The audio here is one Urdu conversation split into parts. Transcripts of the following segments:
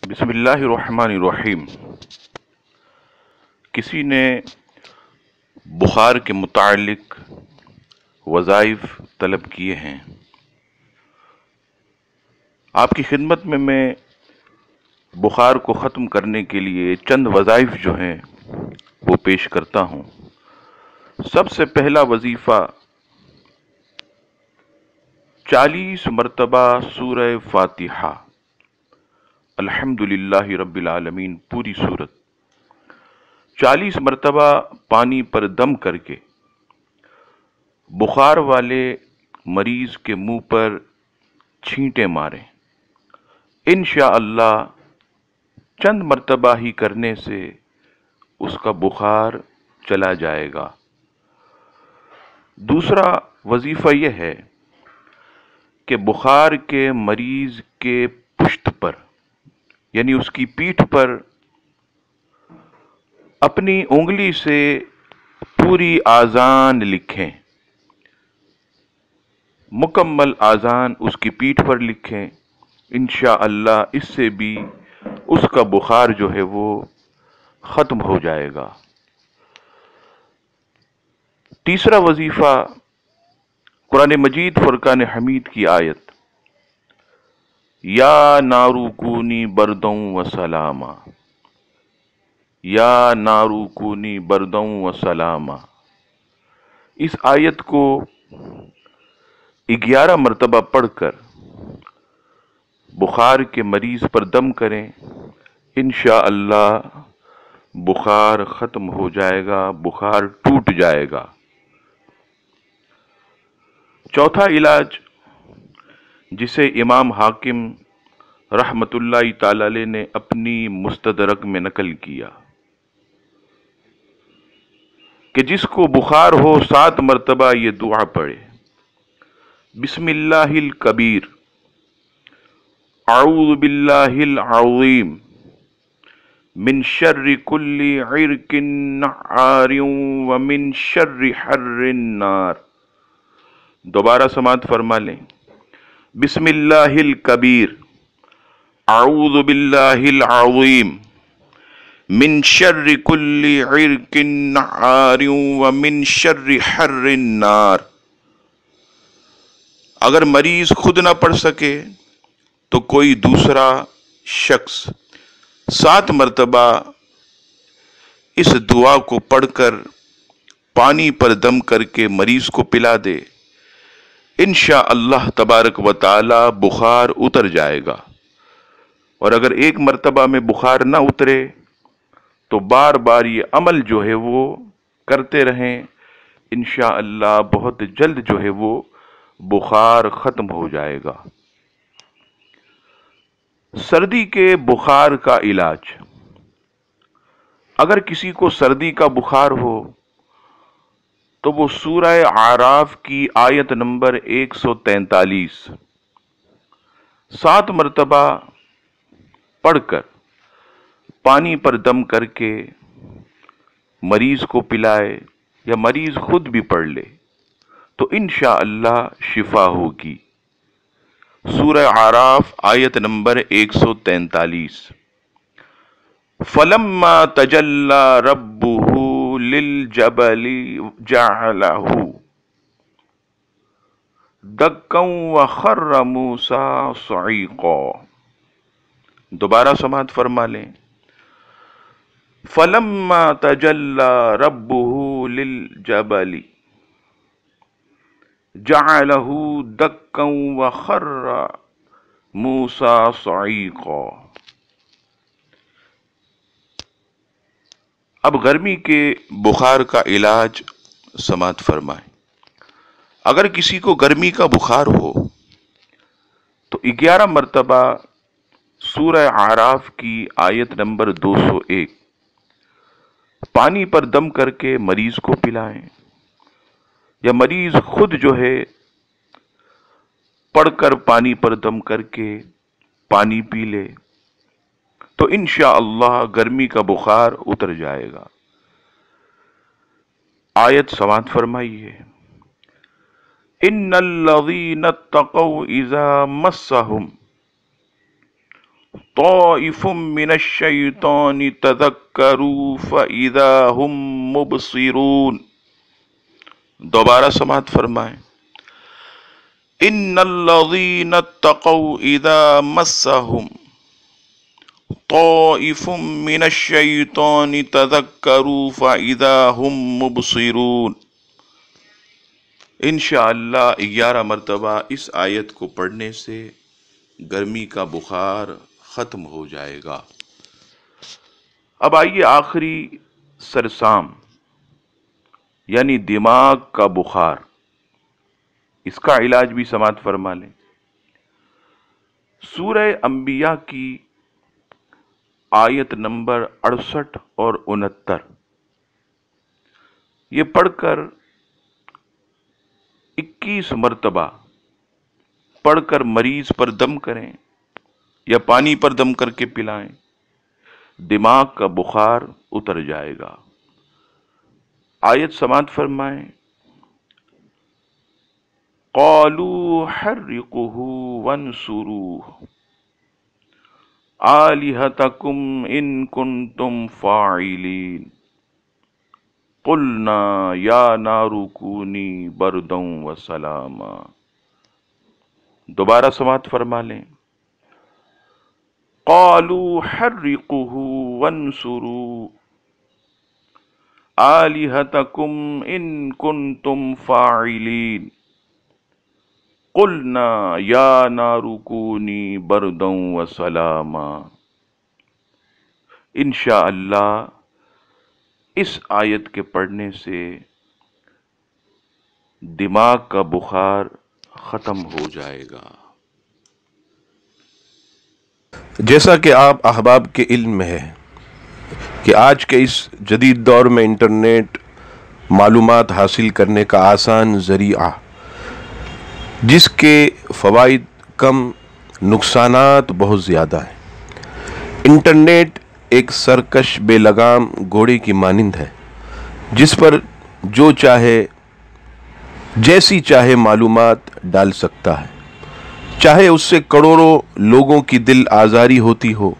بسم اللہ الرحمن الرحیم۔ کسی نے بخار کے متعلق وظائف طلب کیے ہیں۔ آپ کی خدمت میں بخار کو ختم کرنے کے لیے چند وظائف جو ہیں وہ پیش کرتا ہوں۔ سب سے پہلا وظیفہ 40 مرتبہ سورہ فاتحہ، الحمدللہ رب العالمین پوری سورت 40 مرتبہ پانی پر دم کر کے بخار والے مریض کے منہ پر چھینٹے ماریں۔ انشاءاللہ چند مرتبہ ہی کرنے سے اس کا بخار چلا جائے گا۔ دوسرا وظیفہ یہ ہے کہ بخار کے مریض کے پشت پر یعنی اس کی پیٹھ پر اپنی انگلی سے پوری آذان لکھیں، مکمل آذان اس کی پیٹھ پر لکھیں۔ انشاءاللہ اس سے بھی اس کا بخار جو ہے وہ ختم ہو جائے گا۔ تیسرا وظیفہ قرآن مجید فرقان حمید کی آیت یا نارو کونی بردوں و سلاما، یا نارو کونی بردوں و سلاما، اس آیت کو 11 مرتبہ پڑھ کر بخار کے مریض پر دم کریں۔ انشاءاللہ بخار ختم ہو جائے گا، بخار ٹوٹ جائے گا۔ چوتھا علاج جسے امام حاکم رحمت اللہ تعالی علیہ نے اپنی مستدرک میں نقل کیا کہ جس کو بخار ہو 7 مرتبہ یہ دعا پڑھے، بسم اللہ الکبیر، اعوذ باللہ العظیم من شر کل عرق نعار ومن شر حر النار۔ دوبارہ سماعت فرما لیں۔ بسم اللہ الکبیر، اعوذ باللہ العظیم من شر کل عرق نعار ومن شر حر النار۔ اگر مریض خود نہ پڑھ سکے تو کوئی دوسرا شخص 7 مرتبہ اس دعا کو پڑھ کر پانی پر دم کر کے مریض کو پلا دے، انشاءاللہ تبارک و تعالی بخار اتر جائے گا۔ اور اگر 1 مرتبہ میں بخار نہ اترے تو بار بار یہ عمل جو ہے وہ کرتے رہیں، انشاءاللہ بہت جلد جو ہے وہ بخار ختم ہو جائے گا۔ سردی کے بخار کا علاج، اگر کسی کو سردی کا بخار ہو تو وہ سورہ اعراف کی آیت نمبر 143 7 مرتبہ پڑھ کر پانی پر دم کر کے مریض کو پلائے یا مریض خود بھی پڑھ لے تو انشاءاللہ شفا ہوگی۔ سورہ اعراف آیت نمبر 143۔ فَلَمَّا تَجَلَّى رَبُّهُ لِلْجَبَلِ جَعَلَهُ دَكًّا وَخَرَّ مُوسَىٰ صَعِيقًا۔ دوبارہ سماعت فرما لیں۔ فَلَمَّا تَجَلَّى رَبُّهُ لِلْجَبَلِ جَعَلَهُ دَكًّا وَخَرَّ مُوسَىٰ صَعِيقًا۔ اب گرمی کے بخار کا علاج سماعت فرمائیں۔ اگر کسی کو گرمی کا بخار ہو تو 11 مرتبہ سورہ اعراف کی آیت نمبر 201 پانی پر دم کر کے مریض کو پلائیں یا مریض خود جو ہے پڑھ کر پانی پر دم کر کے پانی پی لے تو انشاءاللہ گرمی کا بخار اتر جائے گا۔ آیت سماعت فرمائیے۔ ان الذین اتقوا اذا مسهم طائف من الشیطان تذکروا فاذا هم مبصرون۔ دوبارہ سماعت فرمائیں۔ ان الذین اتقوا اذا مسهم طائف من الشیطان تذکروا فاذا هم مبصرون۔ انشاءاللہ 11 مرتبہ اس آیت کو پڑھنے سے گرمی کا بخار ختم ہو جائے گا۔ اب آئیے آخری سرسام یعنی دماغ کا بخار، اس کا علاج بھی سماعت فرما لیں۔ سورہ انبیاء کی آیت نمبر 68 اور 69 یہ پڑھ کر 21 مرتبہ پڑھ کر مریض پر دم کریں یا پانی پر دم کر کے پلائیں، دماغ کا بخار اتر جائے گا۔ آیت سماعت فرمائیں۔ قالوا حرقوه وانصروه آلهتكم ان كنتم فاعلين قلنا یا نار کونی بردا وسلاما۔ دوبارہ سماعت فرما لیں۔ قالوا حرقوه وانصروا آلهتكم ان كنتم فاعلين قلنا یا نار کونی بردا وسلاما۔ انشاءاللہ اس آیت کے پڑھنے سے دماغ کا بخار ختم ہو جائے گا۔ جیسا کہ آپ احباب کے علم میں ہے کہ آج کے اس جدید دور میں انٹرنیٹ معلومات حاصل کرنے کا آسان ذریعہ، جس کے فوائد کم نقصانات بہت زیادہ ہیں۔ انٹرنیٹ ایک سرکش بے لگام گھوڑے کی مانند ہے جس پر جو چاہے جیسی چاہے معلومات ڈال سکتا ہے، چاہے اس سے کروڑوں لوگوں کی دل آزاری ہوتی ہو۔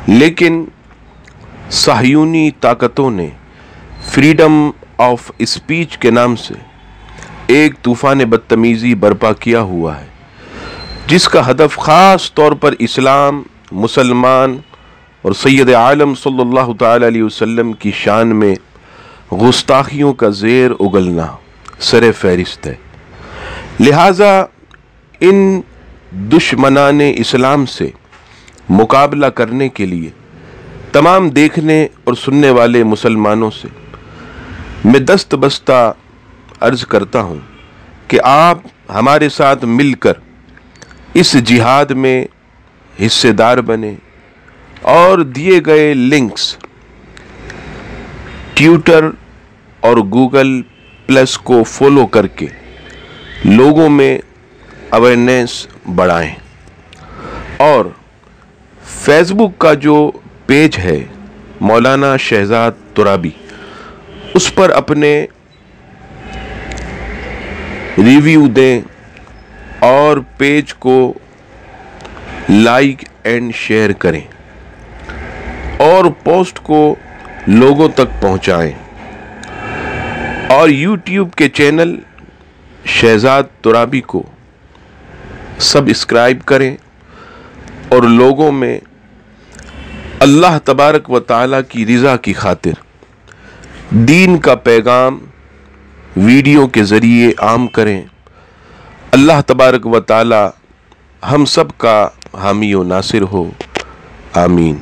لیکن صہیونی طاقتوں نے فریڈم آف اسپیچ کے نام سے ایک طوفان بدتمیزی برپا کیا ہوا ہے، جس کا ہدف خاص طور پر اسلام، مسلمان اور سید عالم صلی اللہ تعالی علیہ وسلم کی شان میں گستاخیوں کا زیر اگلنا سر فہرست ہے۔ لہٰذا ان دشمنان اسلام سے مقابلہ کرنے کے لیے تمام دیکھنے اور سننے والے مسلمانوں سے میں دست بستہ عرض کرتا ہوں کہ آپ ہمارے ساتھ مل کر اس جہاد میں حصے دار بنیں اور دیے گئے لنکس ٹویٹر اور گوگل پلس کو فالو کر کے لوگوں میں اویئرنیس بڑھائیں، اور فیس بک کا جو پیج ہے مولانا شہزاد ترابی، اس پر اپنے ریویو دیں اور پیج کو لائک اینڈ شیئر کریں اور پوسٹ کو لوگوں تک پہنچائیں، اور یوٹیوب کے چینل شہزاد ترابی کو سبسکرائب کریں اور لوگوں میں اللہ تبارک و تعالیٰ کی رضا کی خاطر دین کا پیغام ویڈیو کے ذریعے عام کریں۔ اللہ تبارک و تعالیٰ ہم سب کا حامی و ناصر ہو، آمین۔